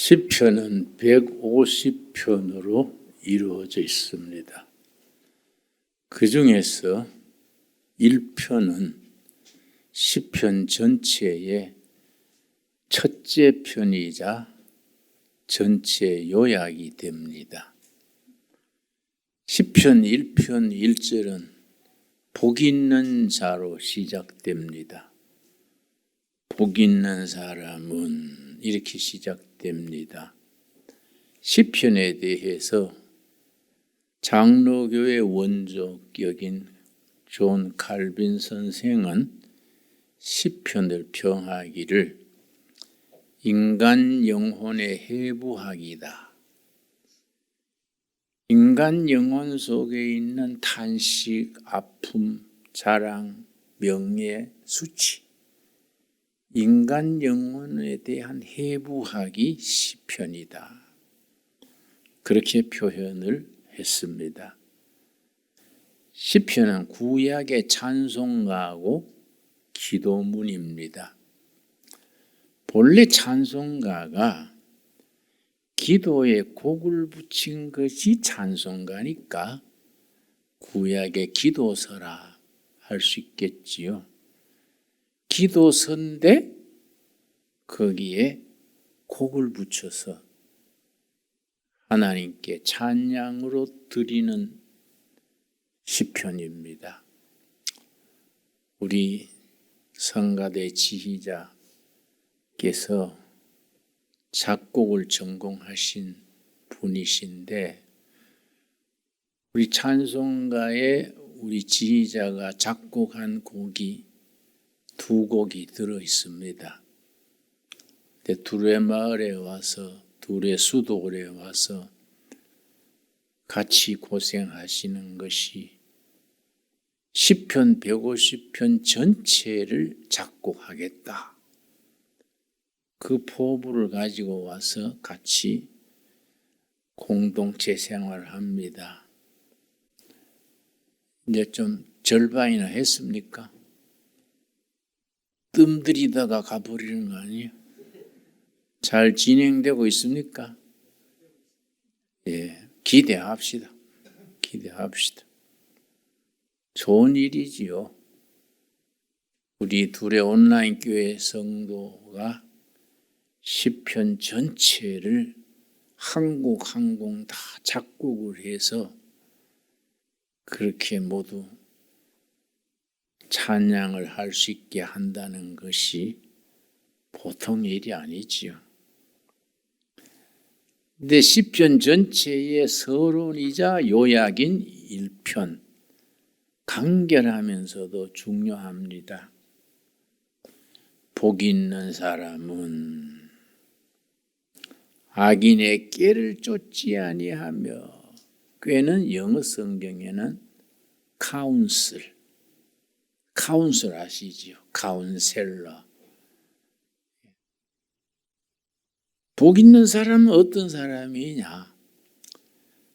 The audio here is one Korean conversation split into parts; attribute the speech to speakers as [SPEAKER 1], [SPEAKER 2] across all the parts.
[SPEAKER 1] 시편은 150편으로 이루어져 있습니다. 그 중에서 1편은 시편 전체의 첫째 편이자 전체 요약이 됩니다. 시편 1편 1절은 복 있는 자로 시작됩니다. 복 있는 사람은 이렇게 시작됩니다. 시편에 대해서 장로교의 원조격인 존 칼빈 선생은 시편을 평하기를 인간 영혼의 해부학이다. 인간 영혼 속에 있는 탄식, 아픔, 자랑, 명예, 수치, 인간 영혼에 대한 해부학이 시편이다. 그렇게 표현을 했습니다. 시편은 구약의 찬송가하고 기도문입니다. 본래 찬송가가 기도에 곡을 붙인 것이 찬송가니까 구약의 기도서라 할 수 있겠지요. 기도서인데 거기에 곡을 붙여서 하나님께 찬양으로 드리는 시편입니다. 우리 성가대 지휘자께서 작곡을 전공하신 분이신데 우리 찬송가에 우리 지휘자가 작곡한 곡이 두 곡이 들어 있습니다. 둘의 마을에 와서 둘의 수도원에 와서 같이 고생하시는 것이 시편 150편 전체를 작곡하겠다. 그 포부를 가지고 와서 같이 공동체 생활을 합니다. 이제 좀 절반이나 했습니까? 뜸들이다가 가버리는 거 아니에요? 잘 진행되고 있습니까? 예, 기대합시다. 기대합시다. 좋은 일이지요. 우리 둘의 온라인 교회 성도가 시편 전체를 한 곡 다 작곡을 해서 그렇게 모두 찬양을 할 수 있게 한다는 것이 보통 일이 아니지요. 근데 시편 전체의 서론이자 요약인 1편, 간결하면서도 중요합니다. 복 있는 사람은 악인의 꾀를 쫓지 아니하며, 꾀는 영어 성경에는 카운슬 아시지요? 카운셀러. 복 있는 사람은 어떤 사람이냐?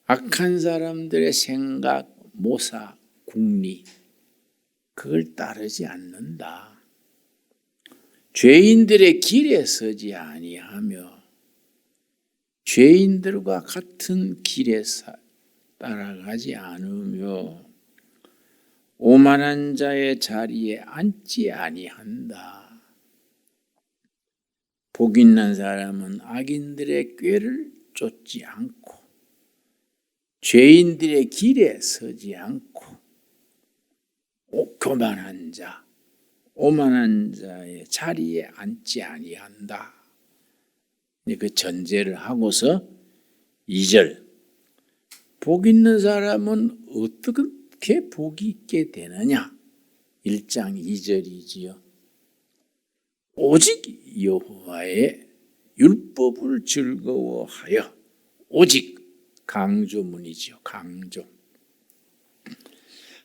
[SPEAKER 1] 악한 사람들의 생각, 모사, 궁리, 그걸 따르지 않는다. 죄인들의 길에 서지 아니하며 죄인들과 같은 길에 따라가지 않으며 오만한 자의 자리에 앉지 아니한다. 복 있는 사람은 악인들의 꾀를 쫓지 않고 죄인들의 길에 서지 않고 교만한 자, 오만한 자의 자리에 앉지 아니한다. 그 전제를 하고서 2절, 복 있는 사람은 어떻게 복이 있게 되느냐? 1장 2절이지요. 오직 여호와의 율법을 즐거워하여, 오직 강조문이지요. 강조.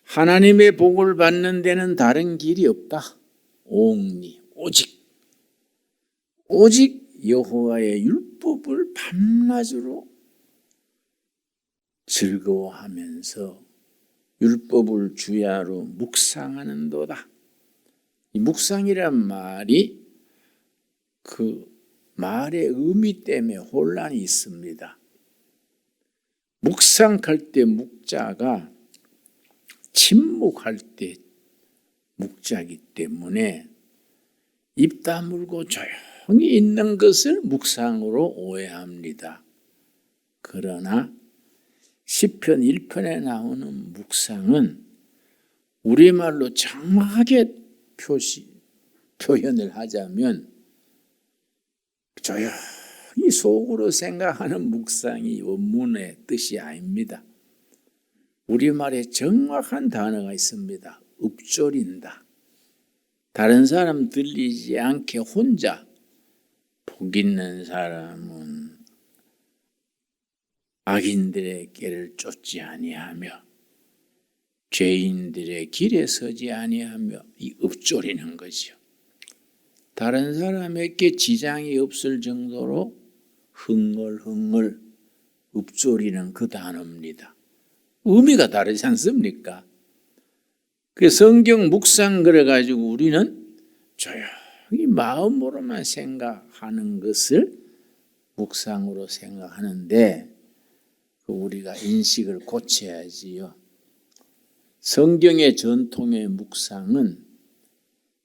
[SPEAKER 1] 하나님의 복을 받는 데는 다른 길이 없다. 옹리, 오직 여호와의 율법을 밤낮으로 즐거워하면서 율법을 주야로 묵상하는도다. 이 묵상이란 말이 그 말의 의미 때문에 혼란이 있습니다. 묵상할 때 묵자가 침묵할 때 묵자이기 때문에 입 다물고 조용히 있는 것을 묵상으로 오해합니다. 그러나 시편 1편에 나오는 묵상은 우리말로 정확하게 표현을 하자면 조용히 속으로 생각하는 묵상이 원문의 뜻이 아닙니다. 우리말에 정확한 단어가 있습니다. 읊조린다. 다른 사람 들리지 않게 혼자 복 있는 사람은 악인들의 길을 쫓지 아니하며 죄인들의 길에 서지 아니하며 이 읊조리는 거죠. 다른 사람에게 지장이 없을 정도로 흥얼흥얼 읊조리는 그 단어입니다. 의미가 다르지 않습니까? 그 성경 묵상 그래가지고 우리는 조용히 마음으로만 생각하는 것을 묵상으로 생각하는데 우리가 인식을 고쳐야지요. 성경의 전통의 묵상은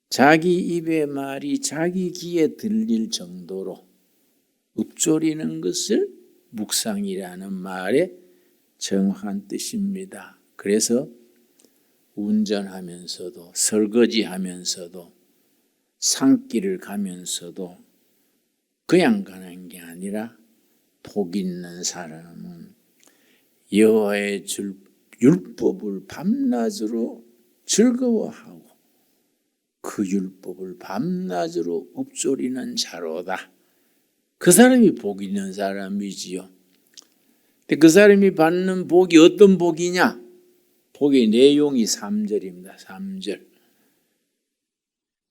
[SPEAKER 1] 자기 입의 말이 자기 귀에 들릴 정도로 읊조리는 것을 묵상이라는 말의 정확한 뜻입니다. 그래서 운전하면서도 설거지하면서도 산길을 가면서도 그냥 가는 게 아니라 복 있는 사람은 여호와의 율법을 밤낮으로 즐거워하고 그 율법을 밤낮으로 읊조리는 자로다. 그 사람이 복 있는 사람이지요. 근데 그 사람이 받는 복이 어떤 복이냐? 복의 내용이 3절입니다. 3절.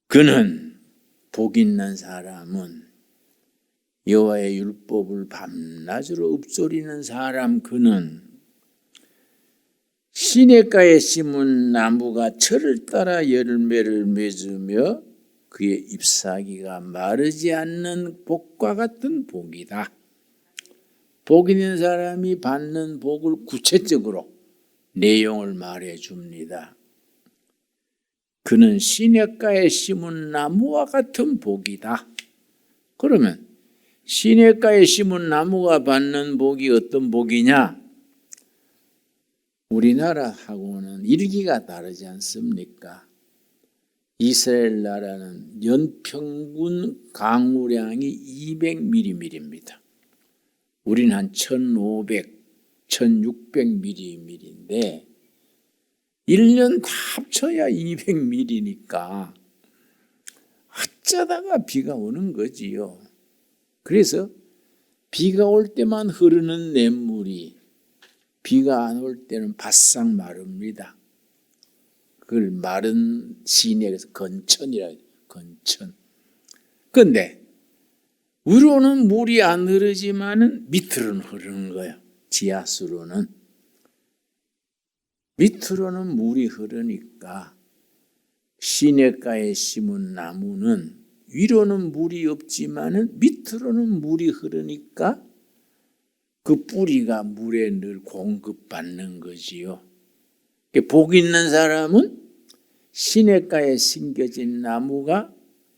[SPEAKER 1] 그는 복 있는 사람은 여호와의 율법을 밤낮으로 읊조리는 사람 그는 시냇가에 심은 나무가 철을 따라 열매를 맺으며 그의 잎사귀가 마르지 않는 복과 같은 복이다. 복 있는 사람이 받는 복을 구체적으로 내용을 말해 줍니다. 그는 시냇가에 심은 나무와 같은 복이다. 그러면 시냇가에 심은 나무가 받는 복이 어떤 복이냐? 우리나라하고는 일기가 다르지 않습니까? 이스라엘 나라는 연평균 강우량이 200mm입니다. 우리는 한 1500, 1600mm인데 1년 다 합쳐야 200mm니까 어쩌다가 비가 오는 거지요. 그래서 비가 올 때만 흐르는 냇물이 비가 안 올 때는 바싹 마릅니다. 그걸 마른 시내에서 건천이라 해요. 건천. 그런데 위로는 물이 안 흐르지만은 밑으로는 흐르는 거예요. 지하수로는. 밑으로는 물이 흐르니까 시냇가에 심은 나무는 위로는 물이 없지만은 밑으로는 물이 흐르니까 그 뿌리가 물에 늘 공급받는 거지요. 복 있는 사람은 시냇가에 심겨진 나무가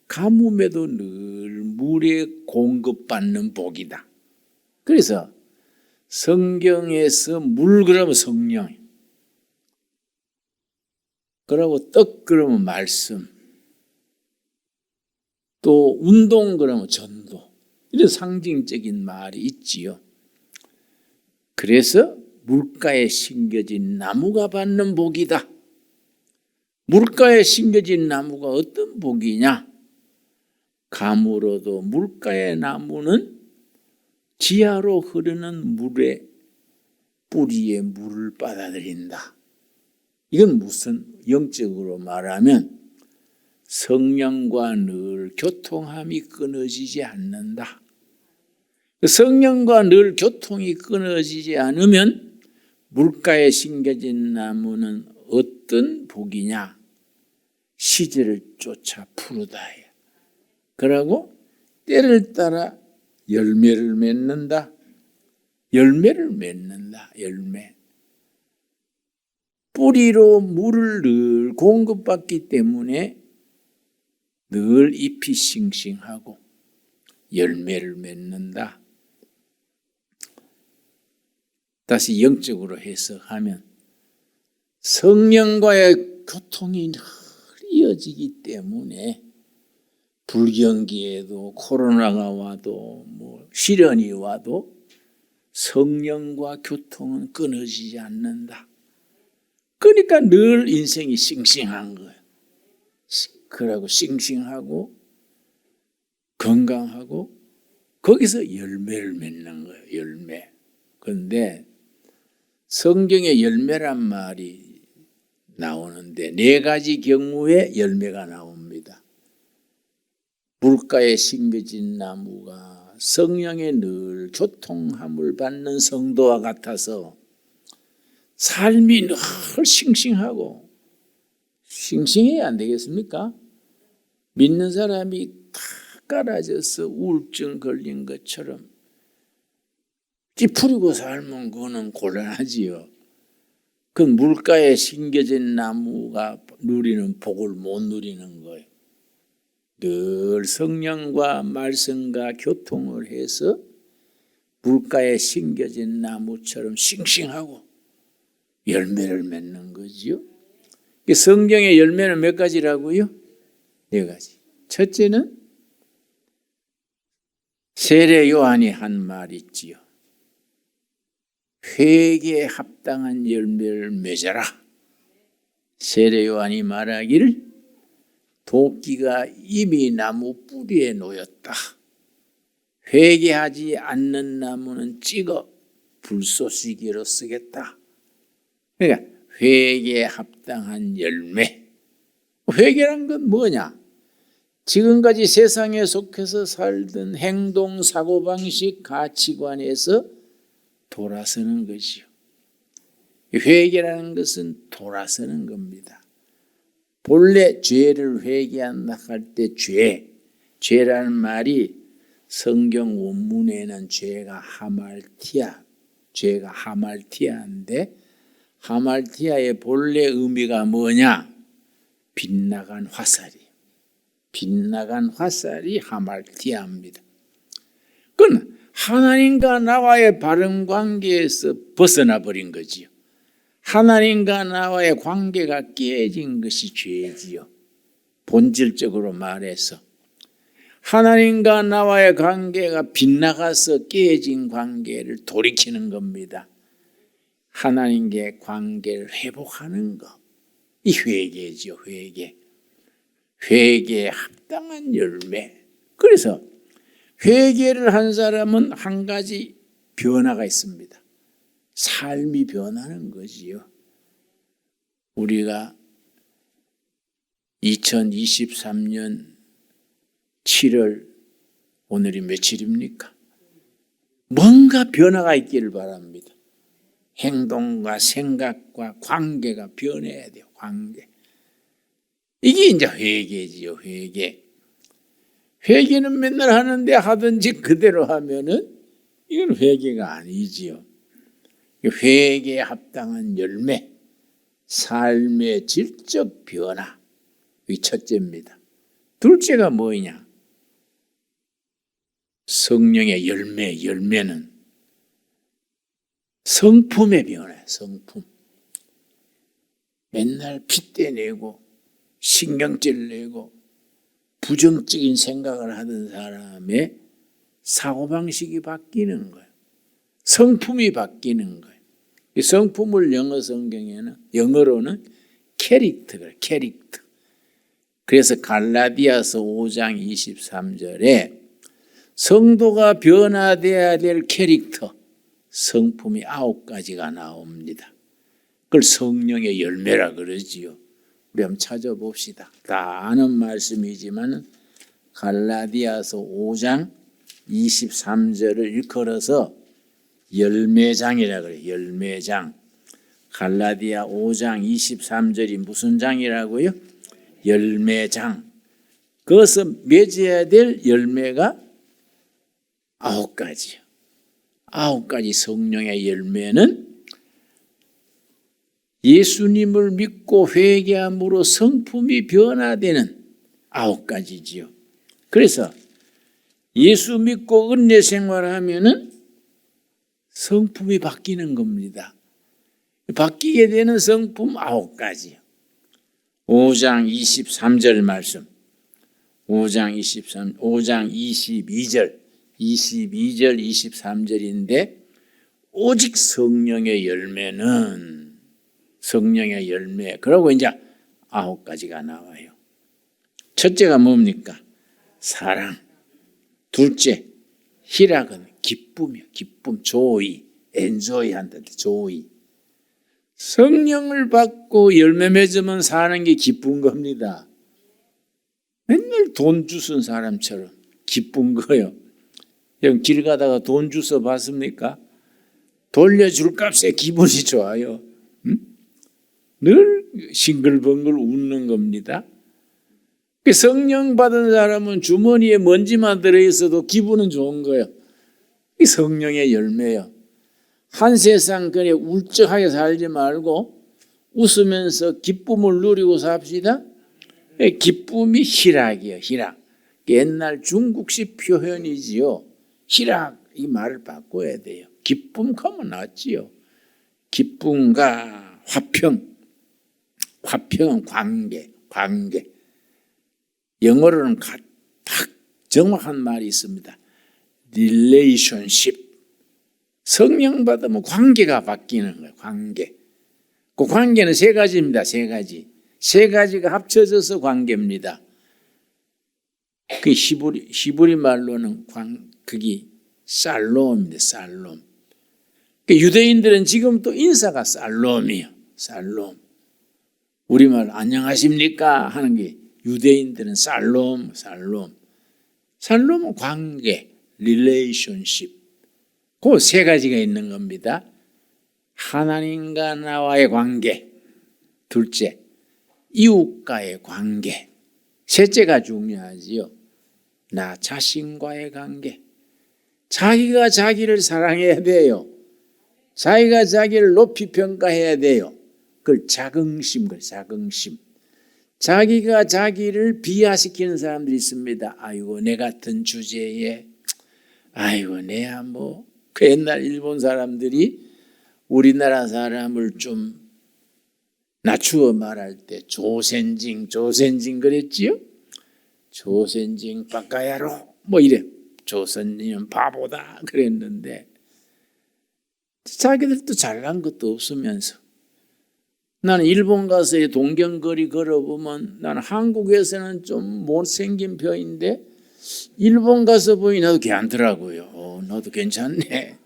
[SPEAKER 1] 가뭄에도 늘 물에 공급받는 복이다. 그래서 성경에서 물 그러면 성령, 그러고 떡 그러면 말씀, 또 운동 그러면 전도, 이런 상징적인 말이 있지요. 그래서 물가에 심겨진 나무가 받는 복이다. 물가에 심겨진 나무가 어떤 복이냐? 가물어도 물가의 나무는 지하로 흐르는 물의 뿌리에 물을 받아들인다. 이건 무슨 영적으로 말하면 성령과 늘 교통함이 끊어지지 않는다. 성령과 늘 교통이 끊어지지 않으면 물가에 심겨진 나무는 어떤 복이냐? 시절을 쫓아 푸르다. 그러고 때를 따라 열매를 맺는다. 열매를 맺는다. 열매. 뿌리로 물을 늘 공급받기 때문에 늘 잎이 싱싱하고 열매를 맺는다. 다시 영적으로 해석하면 성령과의 교통이 늘 이어지기 때문에 불경기에도 코로나가 와도 시련이 와도 성령과 교통은 끊어지지 않는다. 그러니까 늘 인생이 싱싱한 거예요. 그러고 싱싱하고 건강하고 거기서 열매를 맺는 거예요. 열매. 그런데 성경에 열매란 말이 나오는데 4가지 경우에 열매가 나옵니다. 물가에 심겨진 나무가 성령에 늘 교통함을 받는 성도와 같아서 삶이 늘 싱싱하고 싱싱해야 안 되겠습니까? 믿는 사람이 다 깔아져서 우울증 걸린 것처럼 찌푸리고 살면 그거는 곤란하지요. 그 물가에 심겨진 나무가 누리는 복을 못 누리는 거예요. 늘 성령과 말씀과 교통을 해서 물가에 심겨진 나무처럼 싱싱하고 열매를 맺는 거지요. 성경의 열매는 몇 가지라고요? 4가지. 첫째는 세례 요한이 한 말 있지요. 회개에 합당한 열매를 맺어라. 세례 요한이 말하기를 도끼가 이미 나무 뿌리에 놓였다. 회개하지 않는 나무는 찍어 불쏘시개로 쓰겠다. 그러니까 회개에 합당한 열매. 회개란 건 뭐냐? 지금까지 세상에 속해서 살던 행동, 사고방식, 가치관에서 돌아서는 것이요. 회개라는 것은 돌아서는 겁니다. 본래 죄를 회개한다 할 때 죄라는 말이 성경 원문에는 죄가 하말티아인데 하말티아의 본래 의미가 뭐냐? 빗나간 화살이 하말티아입니다. 그건 하나님과 나와의 바른 관계에서 벗어나 버린 거지요. 하나님과 나와의 관계가 깨진 것이 죄지요. 본질적으로 말해서 하나님과 나와의 관계가 빗나가서 깨진 관계를 돌이키는 겁니다. 하나님과의 관계를 회복하는 것. 이 회개지요. 회개에 합당한 열매. 그래서 회개를 한 사람은 한 가지 변화가 있습니다. 삶이 변하는 거지요. 우리가 2023년 7월 오늘이 며칠입니까? 뭔가 변화가 있기를 바랍니다. 행동과 생각과 관계가 변해야 돼요. 관계. 이게 이제 회개지요. 회개는 맨날 하는데 하든지 그대로 하면은 이건 회개가 아니지요. 회개에 합당한 열매, 삶의 질적 변화. 이게 첫째입니다. 둘째가 뭐냐? 성령의 열매는 성품의 변화예요. 성품. 맨날 핏대 내고 신경질 내고 부정적인 생각을 하던 사람의 사고방식이 바뀌는 거예요. 성품이 바뀌는 거예요. 이 성품을 영어로는 캐릭터. 그래서 갈라디아서 5장 23절에 성도가 변화되어야 될 캐릭터, 성품이 9가지가 나옵니다. 그걸 성령의 열매라 그러지요. 우리 한번 찾아봅시다. 다 아는 말씀이지만 갈라디아서 5장 23절을 일컬어서 열매장이라 그래요. 열매장. 갈라디아 5장 23절이 무슨 장이라고요? 열매장. 그것은 맺어야 될 열매가 9가지요. 9가지 성령의 열매는 예수님을 믿고 회개함으로 성품이 변화되는 9가지지요. 그래서 예수 믿고 은혜 생활하면은 성품이 바뀌는 겁니다. 바뀌게 되는 성품 9가지요. 5장 23절 말씀. 5장 22절, 23절인데 오직 성령의 열매는 성령의 열매. 그러고 이제 9가지가 나와요. 첫째가 뭡니까? 사랑. 둘째, 희락은 기쁨이요. 기쁨, 조이, 엔조이 한다는데 조이. 성령을 받고 열매 맺으면 사는 게 기쁜 겁니다. 맨날 돈 주선 사람처럼 기쁜 거예요. 길 가다가 돈 주워 봤습니까? 돌려줄 값에 기분이 좋아요. 늘 싱글벙글 웃는 겁니다. 성령 받은 사람은 주머니에 먼지만 들어있어도 기분은 좋은 거예요. 이 성령의 열매예요. 한 세상 그래 울적하게 살지 말고 웃으면서 기쁨을 누리고 삽시다. 기쁨이 희락이에요. 희락. 옛날 중국식 표현이지요. 희락 이 말을 바꿔야 돼요. 기쁨 하면 낫지요. 기쁨과 화평. 화평은 관계. 영어로는 딱 정확한 말이 있습니다. relationship. 성령 받으면 관계가 바뀌는 거예요. 관계. 그 관계는 3가지입니다. 3가지. 3가지가 합쳐져서 관계입니다. 그 히브리 말로는 그게 살롬입니다. 살롬. 그 유대인들은 지금 또 인사가 살롬이에요. 살롬. 우리말 안녕하십니까 하는 게 유대인들은 살롬. 살롬은 관계, relationship. 그 3가지가 있는 겁니다. 하나님과 나와의 관계. 둘째, 이웃과의 관계. 셋째가 중요하지요. 나 자신과의 관계. 자기가 자기를 사랑해야 돼요. 자기가 자기를 높이 평가해야 돼요. 그걸 자긍심. 자기가 자기를 비하시키는 사람들이 있습니다. 아이고 내 같은 주제에 아이고 내야 그 옛날 일본 사람들이 우리나라 사람을 좀 낮추어 말할 때 조센징 그랬지요. 조센징 바까야로 이래. 조선인은 바보다 그랬는데 자기들도 잘난 것도 없으면서 나는 일본 가서 동경거리 걸어보면 나는 한국에서는 좀 못생긴 편인데 일본 가서 보니 나도 괜찮더라고요. 나도 괜찮네.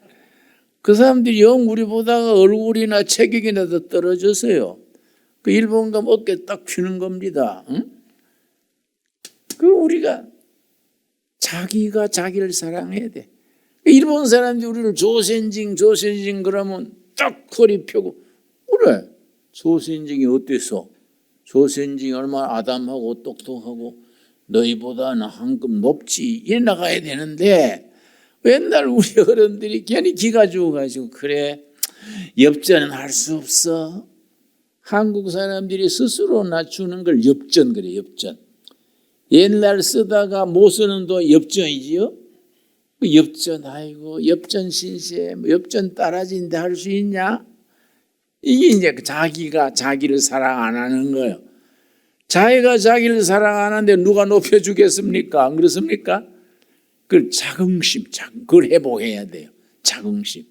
[SPEAKER 1] 그 사람들이 영 우리보다가 얼굴이나 체격이나 더 떨어졌어요. 그 일본 가면 어깨 딱 펴는 겁니다. 응? 그 우리가 자기가 자기를 사랑해야 돼. 일본 사람들이 우리를 조센징 그러면 딱 허리 펴고 그래. 조센징이 어땠어? 조센징이 얼마나 아담하고 똑똑하고 너희보다는 한 급 높지 이래 나가야 되는데 맨날 우리 어른들이 괜히 기가 죽어가지고 그래 엽전은 할 수 없어. 한국 사람들이 스스로 낮추는 걸 엽전 그래. 엽전. 옛날 쓰다가 못 쓰는 돈 엽전이지요. 엽전 아이고 엽전 신세 엽전 따라진데 할 수 있냐? 이게 이제 자기가 자기를 사랑 안 하는 거예요. 자기가 자기를 사랑 안 하는데 누가 높여주겠습니까? 안 그렇습니까? 그 자긍심, 그걸 회복해야 돼요. 자긍심.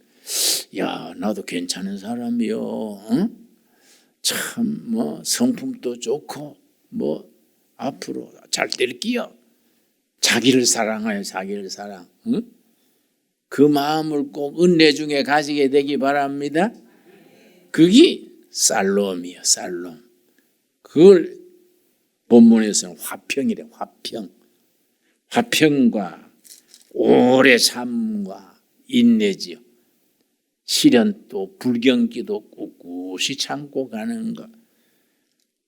[SPEAKER 1] 야, 나도 괜찮은 사람이요. 응? 참, 성품도 좋고, 앞으로 잘 될게요. 자기를 사랑해요, 자기를 사랑. 응? 그 마음을 꼭 은혜 중에 가지게 되기 바랍니다. 그게 살롬이에요, 살롬. 그걸 본문에서는 화평이래, 화평. 화평과 오래 참과 인내지요. 시련도 불경기도 꿋꿋이 참고 가는 것.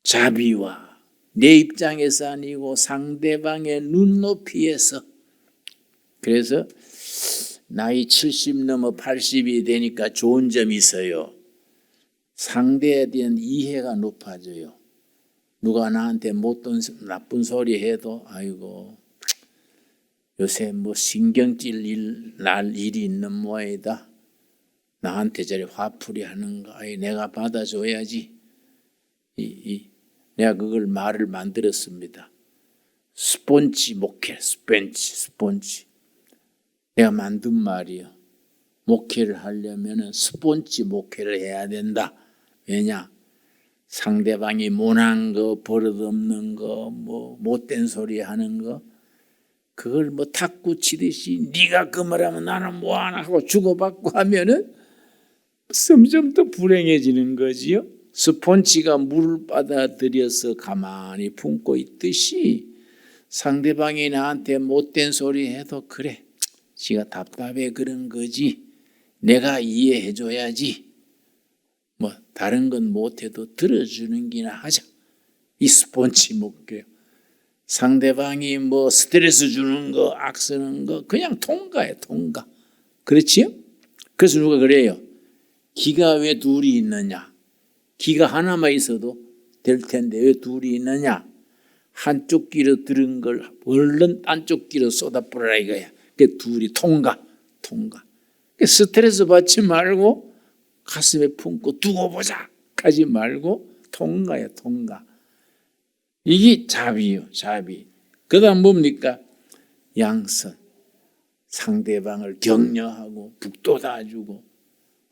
[SPEAKER 1] 자비와 내 입장에서 아니고 상대방의 눈높이에서. 그래서 나이 70 넘어 80이 되니까 좋은 점이 있어요. 상대에 대한 이해가 높아져요. 누가 나한테 못된 나쁜 소리 해도 아이고 요새 뭐 신경질 날 일이 있는 모양이다. 나한테 저리 화풀이 하는 거 내가 받아줘야지. 내가 그걸 말을 만들었습니다. 스폰지 목회, 스폰지. 내가 만든 말이요. 목회를 하려면 스폰지 목회를 해야 된다. 왜냐? 상대방이 모난 거, 버릇없는 거, 뭐 못된 소리 하는 거, 그걸 뭐 탁구 치듯이 네가 그 말하면 나는 뭐하나 하고 주고받고 하면은 점점 더 불행해지는 거지요. 스폰지가 물을 받아들여서 가만히 품고 있듯이 상대방이 나한테 못된 소리 해도 그래, 지가 답답해 그런 거지. 내가 이해해 줘야지. 뭐 다른 건 못해도 들어주는 기나 하자. 이 스폰지 목표. 상대방이 뭐 스트레스 주는 거, 악쓰는 거 그냥 통과해, 통과. 그렇지요? 그래서 누가 그래요? 기가 왜 둘이 있느냐? 기가 하나만 있어도 될 텐데 왜 둘이 있느냐? 한쪽 귀로 들은 걸 얼른 딴쪽 귀로 쏟아뿌려라 이거야. 그 둘이 통과. 스트레스 받지 말고 가슴에 품고 두고 보자 하지 말고 통과야, 통과. 이게 자비요, 자비. 그 다음 뭡니까? 양선. 상대방을 격려하고 북돋아주고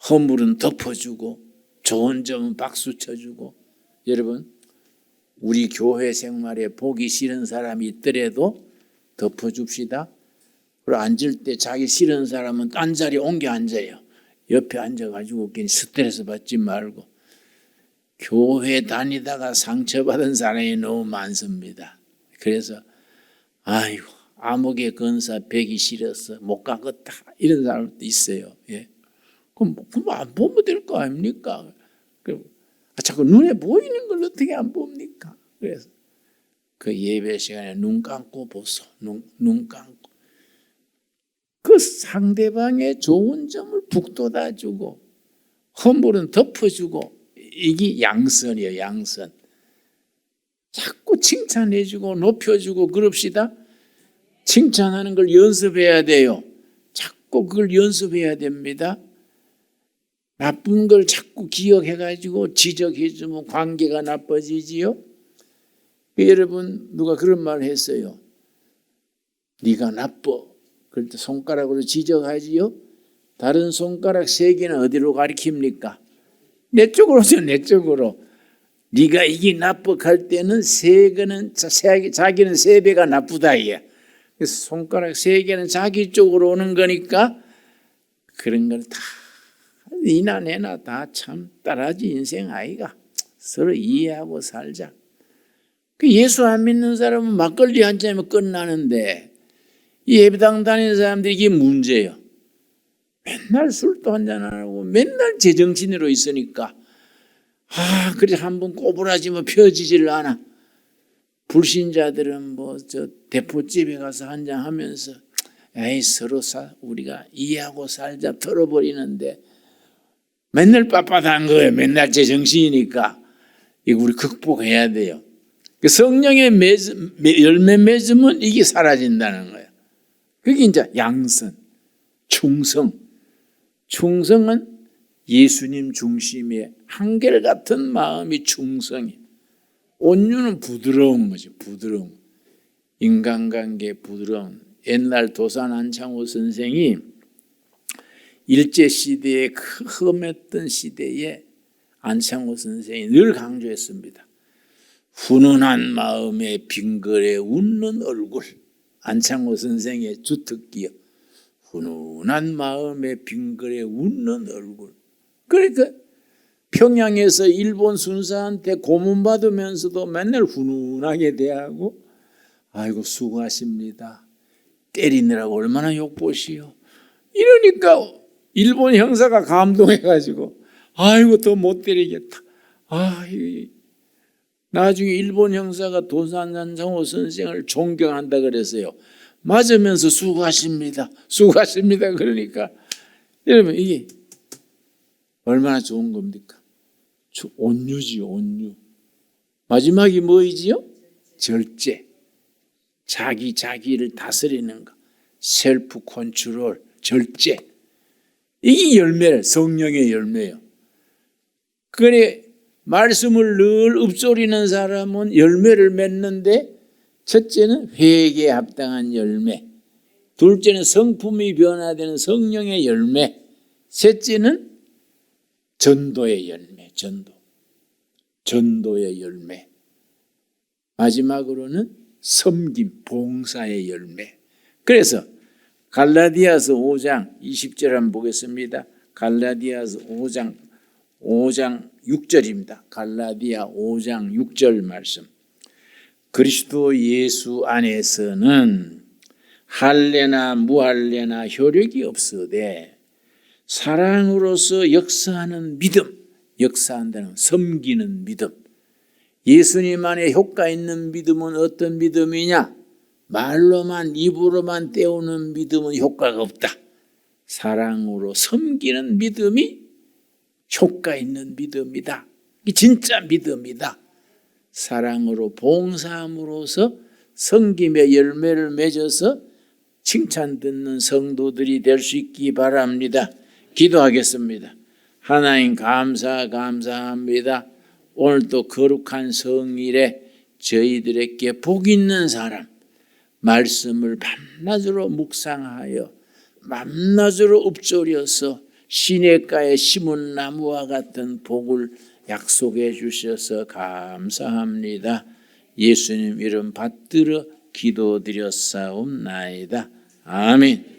[SPEAKER 1] 허물은 덮어주고 좋은 점은 박수 쳐주고. 여러분, 우리 교회 생활에 보기 싫은 사람이 있더라도 덮어줍시다. 그리고 앉을 때 자기 싫은 사람은 딴 자리에 옮겨 앉아요. 옆에 앉아가지고 괜히 스트레스 받지 말고. 교회 다니다가 상처받은 사람이 너무 많습니다. 그래서 아이고 아무개 건사 뵈기 싫어서 못 가겠다 이런 사람도 있어요. 예. 그럼 안 보면 될 거 아닙니까? 자꾸 눈에 보이는 걸 어떻게 안 봅니까? 그래서 그 예배 시간에 눈 감고 보소. 눈 감고. 그 상대방의 좋은 점을 북돋아주고 허물은 덮어주고. 이게 양선이에요, 양선. 자꾸 칭찬해주고 높여주고 그럽시다. 칭찬하는 걸 연습해야 돼요. 자꾸 그걸 연습해야 됩니다. 나쁜 걸 자꾸 기억해가지고 지적해주면 관계가 나빠지지요. 여러분 누가 그런 말 했어요. 네가 나빠. 그럴 때 손가락으로 지적하지요. 다른 손가락 3개는 어디로 가리킵니까? 내 쪽으로죠, 내 쪽으로. 네가 이게 나쁘할 때는 3개는 자기는 3배가 나쁘다 이야. 그래서 손가락 3개는 자기 쪽으로 오는 거니까 그런 걸 다 니나 내나 다 참 따라지 인생 아이가. 서로 이해하고 살자. 그 예수 안 믿는 사람은 막걸리 한 잔이면 끝나는데 이 예배당 다니는 사람들이 이게 문제예요. 맨날 술도 한잔 안 하고 맨날 제정신으로 있으니까 그래 한번 꼬부라지면 펴지질 않아. 불신자들은 뭐 저 대포집에 가서 한잔 하면서 에이 서로 우리가 이해하고 살자 털어버리는데 맨날 빳빳한 거예요. 맨날 제정신이니까. 이거 우리 극복해야 돼요. 성령의 열매 맺으면 이게 사라진다는 거예요. 그게 이제 양선, 충성. 충성은 예수님 중심의 한결같은 마음이 충성이. 온유는 부드러운 거죠. 부드러움. 인간관계 부드러움. 옛날 도산 안창호 선생이 일제시대에 험했던 시대에 안창호 선생이 늘 강조했습니다. 훈훈한 마음에 빙글에 웃는 얼굴. 안창호 선생의 주특기요. 훈훈한 마음에 빙글에 웃는 얼굴. 그러니까 평양에서 일본 순사한테 고문받으면서도 맨날 훈훈하게 대하고 아이고 수고하십니다. 때리느라고 얼마나 욕보시오. 이러니까 일본 형사가 감동해가지고 아이고 더 못 때리겠다. 나중에 일본 형사가 도산 안창호 선생을 존경한다 그랬어요. 맞으면서 수고하십니다. 수고하십니다. 그러니까 여러분 이게 얼마나 좋은 겁니까? 온유지요, 온유. 마지막이 뭐이지요? 절제. 자기를 다스리는 것. 셀프 컨트롤, 절제. 이게 열매를, 성령의 열매예요. 그래 말씀을 늘 읊조리는 사람은 열매를 맺는데 첫째는 회개에 합당한 열매, 둘째는 성품이 변화되는 성령의 열매, 셋째는 전도의 열매, 전도의 열매, 마지막으로는 섬김, 봉사의 열매. 그래서 갈라디아서 5장 20절 한번 보겠습니다. 갈라디아서 5장 6절입니다. 갈라디아 5장 6절 말씀. 그리스도 예수 안에서는 할례나 무할례나 효력이 없으되 사랑으로서 역사하는 믿음, 역사한다는 섬기는 믿음. 예수님 안에 효과 있는 믿음은 어떤 믿음이냐? 말로만 입으로만 때우는 믿음은 효과가 없다. 사랑으로 섬기는 믿음이 효과 있는 믿음이다. 이게 진짜 믿음이다. 사랑으로 봉사함으로써 섬김의 열매를 맺어서 칭찬 듣는 성도들이 될 수 있기 바랍니다. 기도하겠습니다. 하나님 감사합니다. 오늘도 거룩한 성일에 저희들에게 복 있는 사람, 말씀을 밤낮으로 묵상하여 밤낮으로 읊조려서 시냇가에 심은 나무와 같은 복을 약속해 주셔서 감사합니다. 예수님 이름 받들어 기도드렸사옵나이다. 아멘.